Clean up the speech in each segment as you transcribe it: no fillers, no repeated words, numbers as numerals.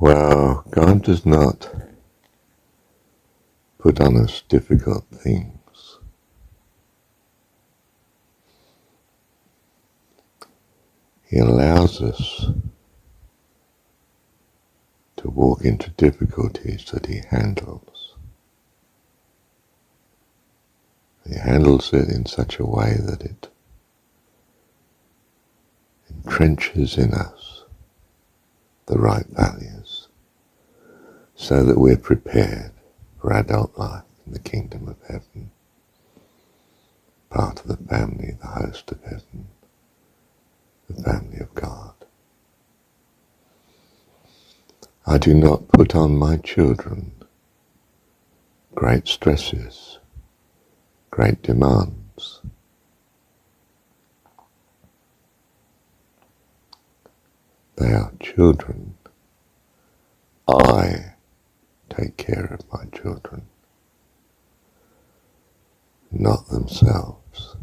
Well, God does not put on us difficult things. He allows us to walk into difficulties that He handles. He handles it in such a way that it entrenches in us the right values so that we're prepared for adult life in the kingdom of heaven, part of the family, the host of heaven, the family of God. I do not put on my children great stresses, great demands. They are children. I take care of my children, not themselves.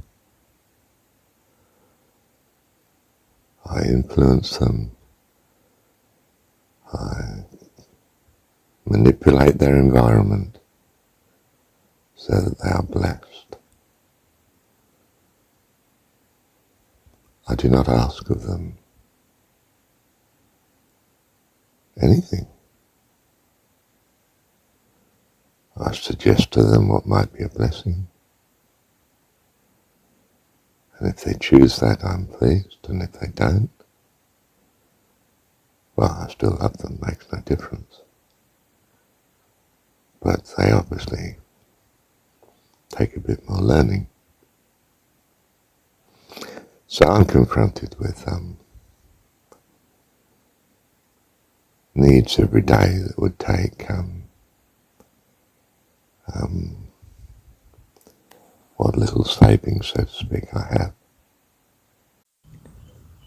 I influence them. I manipulate their environment so that they are blessed. I do not ask of them anything. I suggest to them what might be a blessing. And if they choose that, I'm pleased. And if they don't, well, I still love them, makes no difference. But they obviously take a bit more learning. So I'm confronted with needs every day that would take what little savings, so to speak, I have.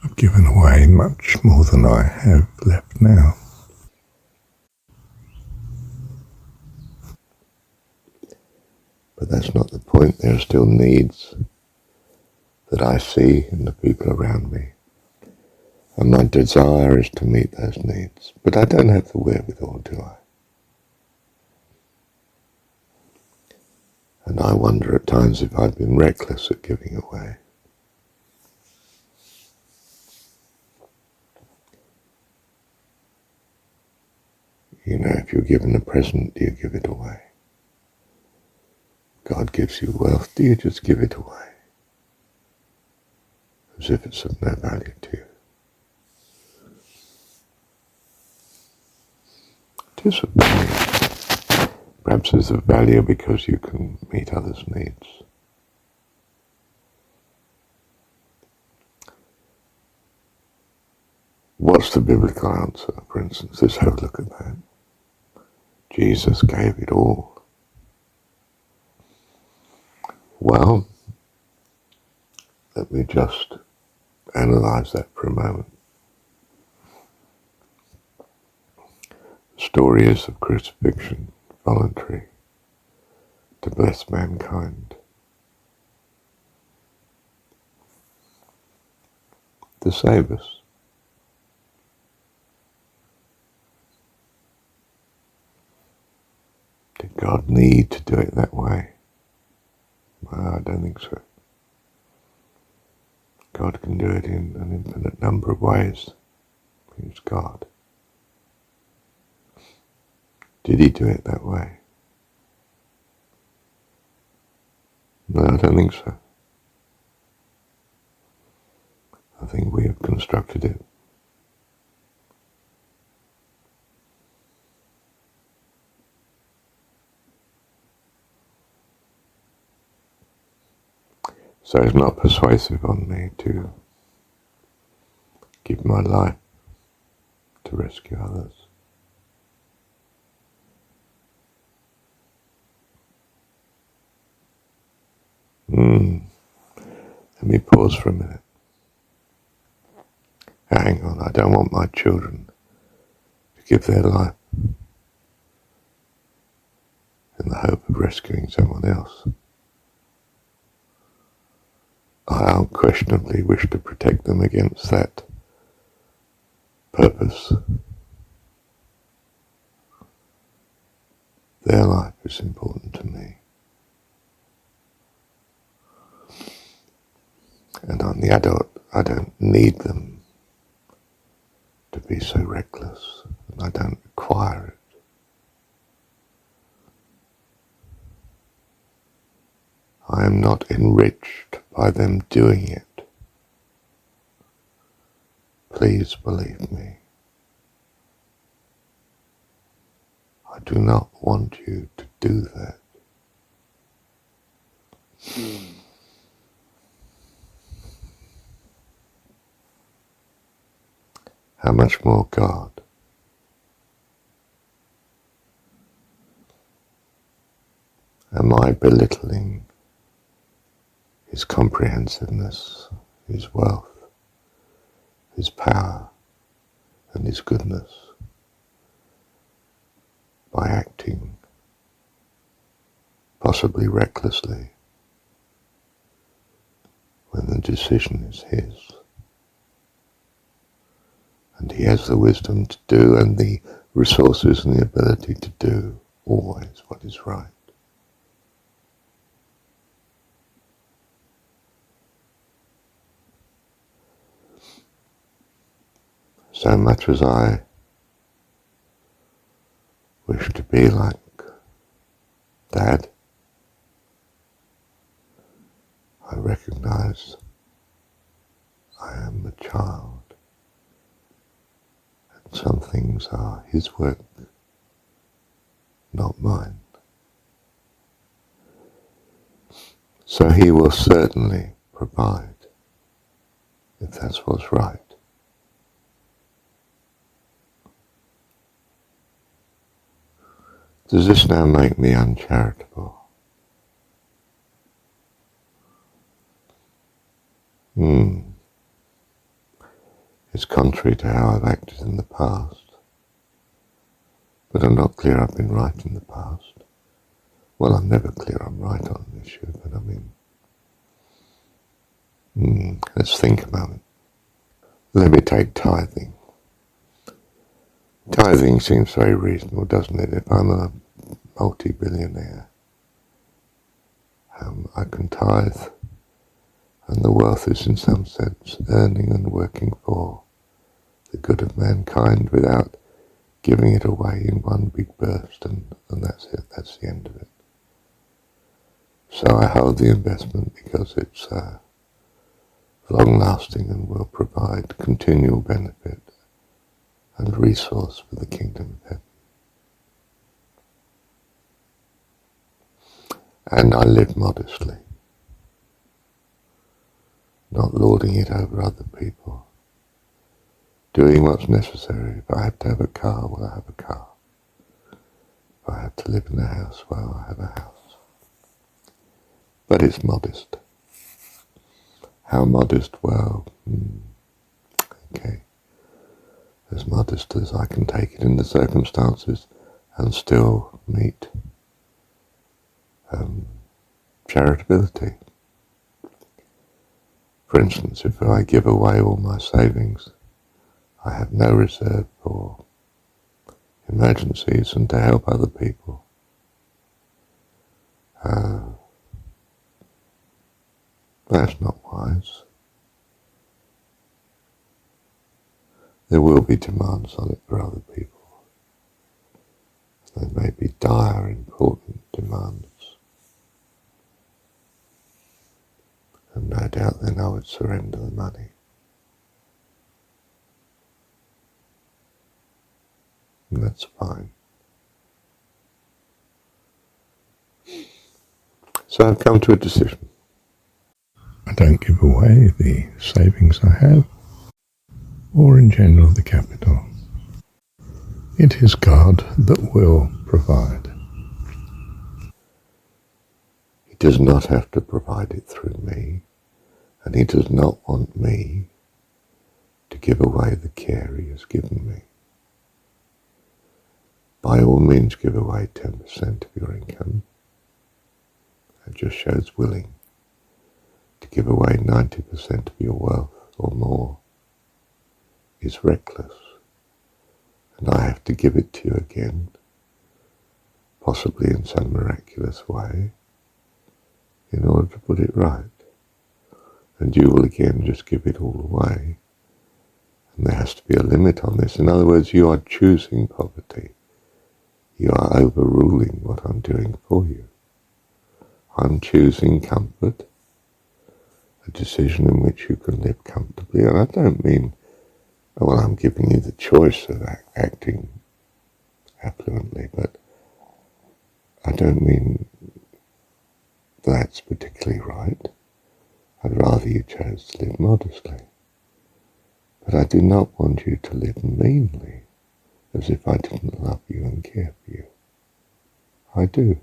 I've given away much more than I have left now. But that's not the point. There are still needs that I see in the people around me. And my desire is to meet those needs. But I don't have the wherewithal, do I? And I wonder at times if I've been reckless at giving away. You know, if you're given a present, do you give it away? God gives you wealth, do you just give it away? As if it's of no value to you. It is of value. Perhaps it's of value because you can meet others' needs. What's the biblical answer? For instance, let's have a look at that. Jesus gave it all. Well, let me just analyze that for a moment. The story is of crucifixion, voluntary, to bless mankind. To save us. Did God need to do it that way? Well, I don't think so. God can do it in an infinite number of ways. He's God. Did He do it that way? No, I don't think so. I think we have constructed it. So it's not persuasive on me to give my life to rescue others. Let me pause for a minute. Hang on, I don't want my children to give their life in the hope of rescuing someone else. I unquestionably wish to protect them against that purpose. Their life is important to me. And I'm the adult. I don't need them to be so reckless, and I don't require it. I am not enriched by them doing it. Please believe me. I do not want you to do that. How much more God? Am I belittling His comprehensiveness, His wealth, His power, and His goodness by acting, possibly recklessly, when the decision is His? And He has the wisdom to do and the resources and the ability to do always what is right. So much as I wish to be like Dad, I recognize I am a child, and some things are His work, not mine. So He will certainly provide, if that's what's right. Does this now make me uncharitable? It's contrary to how I've acted in the past. But I'm not clear I've been right in the past. Well, I'm never clear I'm right on an issue, but I mean, let's think about it. Let me take tithing. Tithing seems very reasonable, doesn't it? If I'm a multi-billionaire, I can tithe, and the wealth is in some sense earning and working for the good of mankind without giving it away in one big burst, and that's it, that's the end of it. So I hold the investment because it's long-lasting and will provide continual benefit and resource for the kingdom of heaven. And I live modestly, not lording it over other people, doing what's necessary. If I have to have a car, well, I have a car. If I have to live in a house, well, I have a house. But it's modest. How modest? Well, okay. As modest as I can take it in the circumstances and still meet charitability. For instance, if I give away all my savings, I have no reserve for emergencies and to help other people. That's not wise. There will be demands on it for other people. They may be dire, important demands. And no doubt then I would surrender the money. And that's fine. So I've come to a decision. I don't give away the savings I have, or in general the capital. It is God that will provide. He does not have to provide it through me, and He does not want me to give away the care He has given me. By all means, give away 10% of your income. That just shows willing. To give away 90% of your wealth or more is reckless, and I have to give it to you again possibly in some miraculous way, in order to put it right. And you will again just give it all away. And there has to be a limit on this. In other words, you are choosing poverty. You are overruling what I'm doing for you. I'm choosing comfort, a decision in which you can live comfortably. And I don't mean, well, I'm giving you the choice of acting affluently, but I don't mean that's particularly right. I'd rather you chose to live modestly. But I do not want you to live meanly, as if I didn't love you and care for you. I do.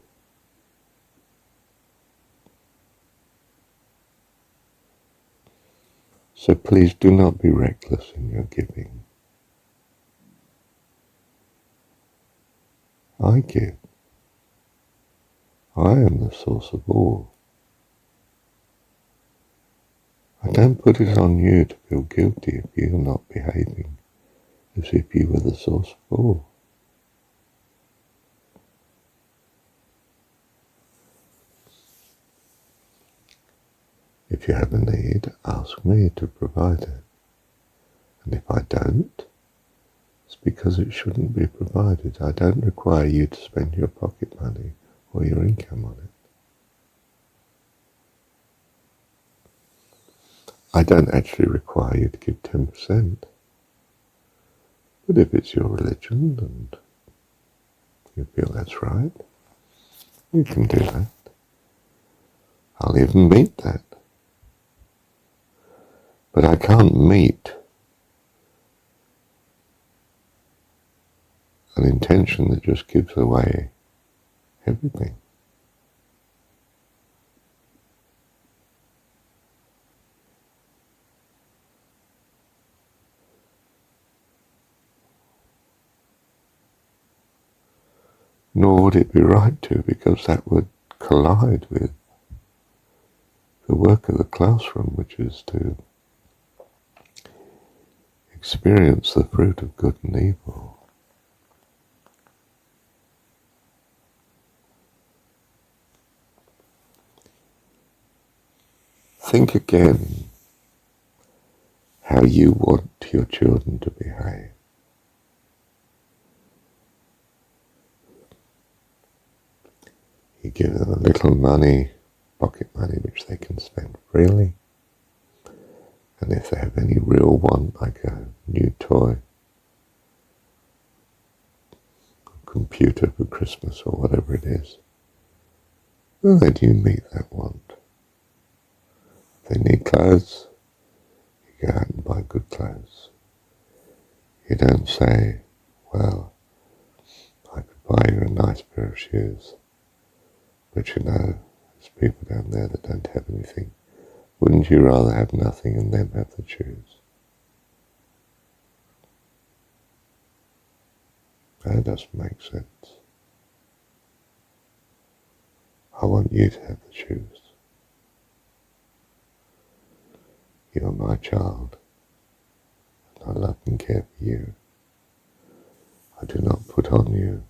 So please do not be reckless in your giving. I give. I am the source of all. I don't put it on you to feel guilty if you're not behaving as if you were the source of all. If you have a need, ask me to provide it. And if I don't, it's because it shouldn't be provided. I don't require you to spend your pocket money or your income on it. I don't actually require you to give 10%. But if it's your religion and you feel that's right, you can do that. I'll even meet that. But I can't meet an intention that just gives away everything. Nor would it be right to, because that would collide with the work of the classroom, which is to experience the fruit of good and evil. Think again how you want your children to behave. You give them a little money, pocket money, which they can spend freely. And if they have any real want, like a new toy, a computer for Christmas or whatever it is, well, then you meet that want. If they need clothes, you go out and buy good clothes. You don't say, well, I could buy you a nice pair of shoes, but you know, there's people down there that don't have anything. Wouldn't you rather have nothing and them have the shoes? That doesn't make sense. I want you to have the shoes. You're my child, and I love and care for you. I do not put on you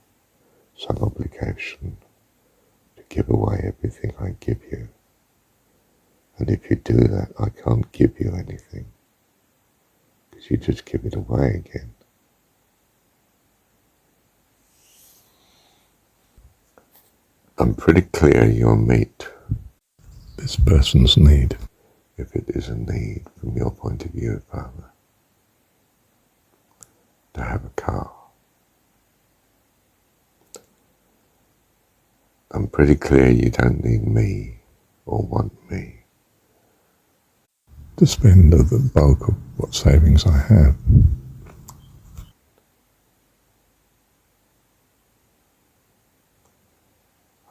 some obligation to give away everything I give you. And if you do that, I can't give you anything, because you just give it away again. I'm pretty clear you'll meet this person's need, if it is a need from your point of view, Father, to have a car. I'm pretty clear you don't need me or want me to spend the bulk of what savings I have.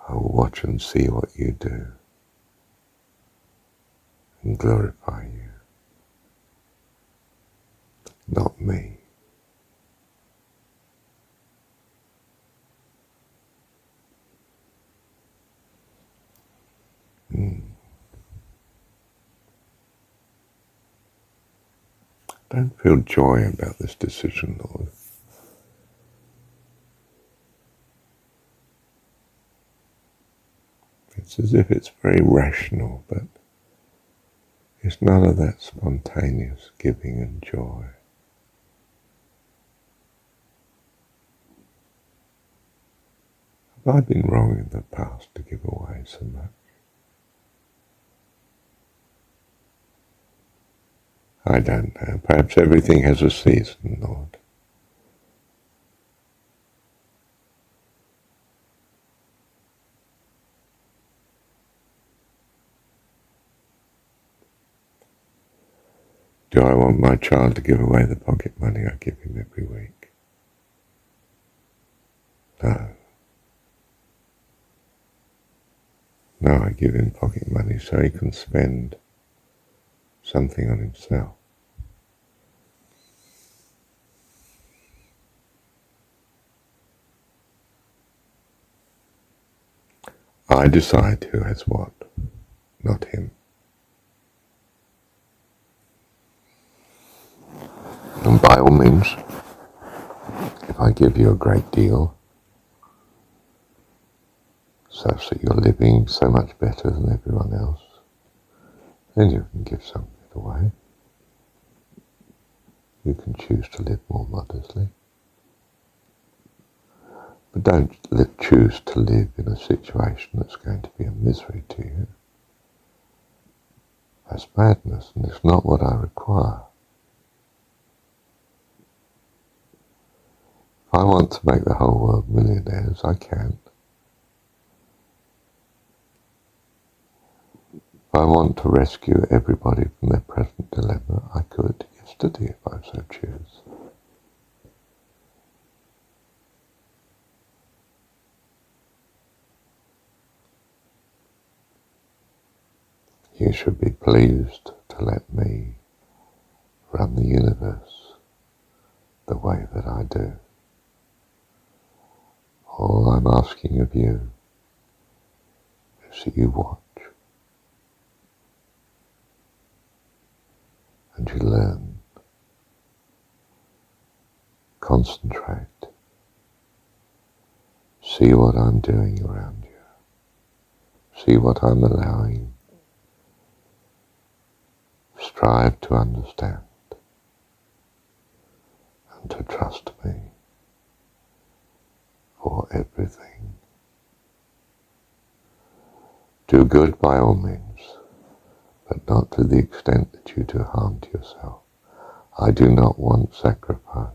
I will watch and see what you do and glorify you, not me. Don't feel joy about this decision, Lord. It's as if it's very rational, but it's none of that spontaneous giving and joy. Have I been wrong in the past to give away so much? I don't know. Perhaps everything has a season, Lord. Do I want my child to give away the pocket money I give him every week? No. No, I give him pocket money so he can spend something on himself. I decide who has what, not him. And by all means, if I give you a great deal, such that you're living so much better than everyone else, then you can give some of it away. You can choose to live more modestly. But don't choose to live in a situation that's going to be a misery to you. That's madness, and it's not what I require. If I want to make the whole world millionaires, I can. If I want to rescue everybody from their present dilemma, I could yesterday if I so choose. You should be pleased to let me run the universe the way that I do. All I'm asking of you is that you watch and you learn, concentrate, see what I'm doing around you, see what I'm allowing, strive to understand and to trust me for everything. Do good by all means, but not to the extent that you do harm to yourself. I do not want sacrifice.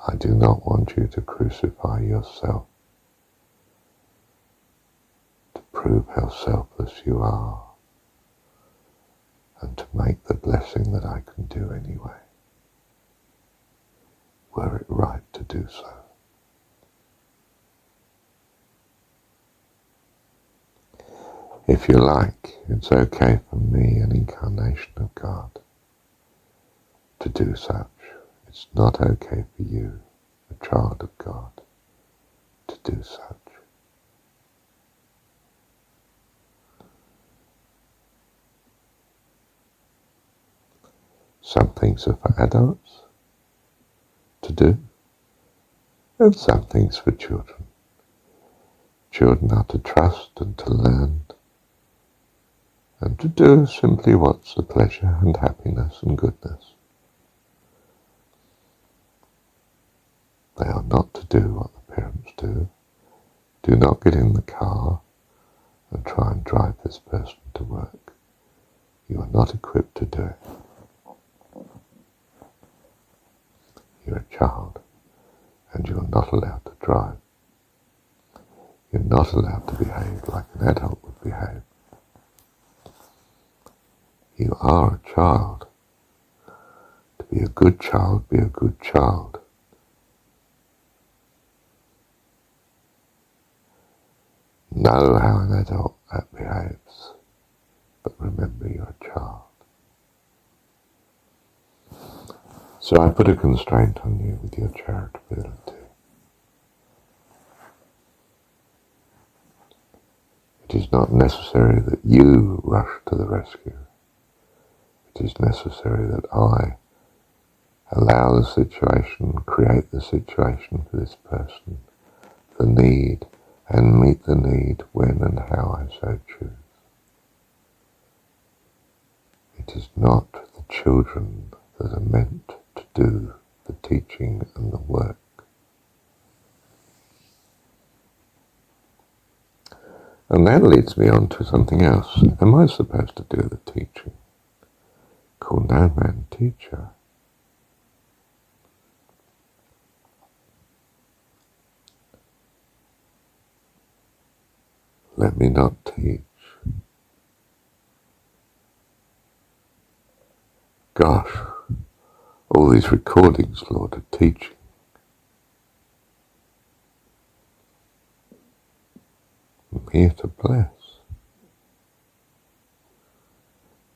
I do not want you to crucify yourself to prove how selfless you are and to make the blessing that I can do anyway. Were it right to do so? If you like, it's okay for me, an incarnation of God, to do such. It's not okay for you, a child of God, to do such. Some things are for adults to do, and some things for children. Children are to trust and to learn and to do simply what's the pleasure and happiness and goodness. They are not to do what the parents do. Do not get in the car and try and drive this person to work. You are not equipped to do it. You're a child and you are not allowed to drive. You're not allowed to behave like an adult would behave. You are a child. To be a good child, be a good child. Know how an adult behaves, but remember you're a child. So I put a constraint on you with your charitability. It is not necessary that you rush to the rescue. It is necessary that I allow the situation, create the situation for this person, the need, and meet the need when and how I so choose. It is not the children that are meant to do the teaching and the work. And that leads me on to something else. Am I supposed to do the teaching? Call no man teacher. Let me not teach. Gosh, all these recordings, Lord, are teaching. I'm here to bless.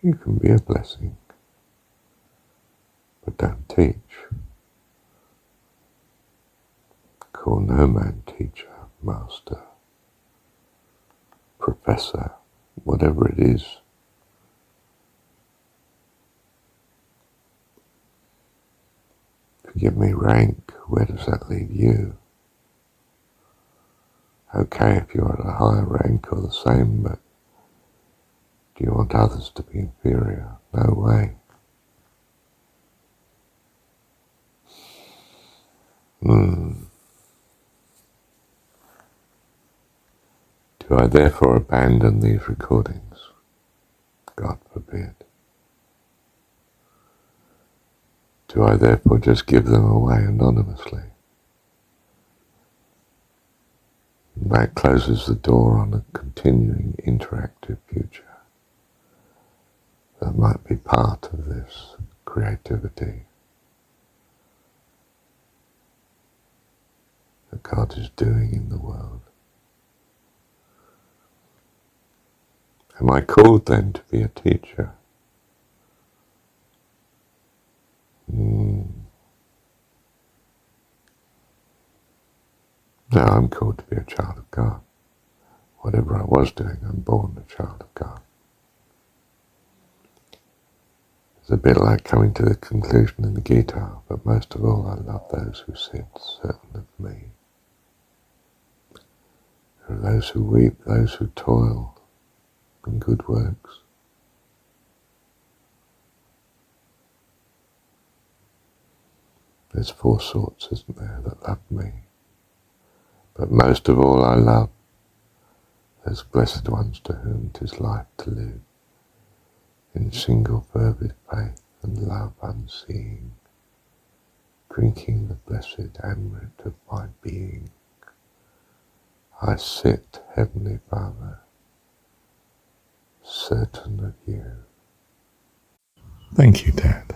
You can be a blessing, but don't teach. Call no man teacher, master, professor, whatever it is. If you give me rank, where does that leave you? Okay, if you're at a higher rank or the same, but do you want others to be inferior? No way. Do I therefore abandon these recordings? God forbid. Do I therefore just give them away anonymously? That closes the door on a continuing interactive future that might be part of this creativity that God is doing in the world. Am I called then to be a teacher? No, I'm called to be a child of God. Whatever I was doing, I'm born a child of God. It's a bit like coming to the conclusion in the Gita, but most of all I love those who sit certain of me. There are those who weep, those who toil in good works. There's four sorts, isn't there, that love me. But most of all I love those blessed ones to whom 'tis life to live in single fervid faith and love unseeing, drinking the blessed amrit of my being. I sit, Heavenly Father, certain of you. Thank you, Dad.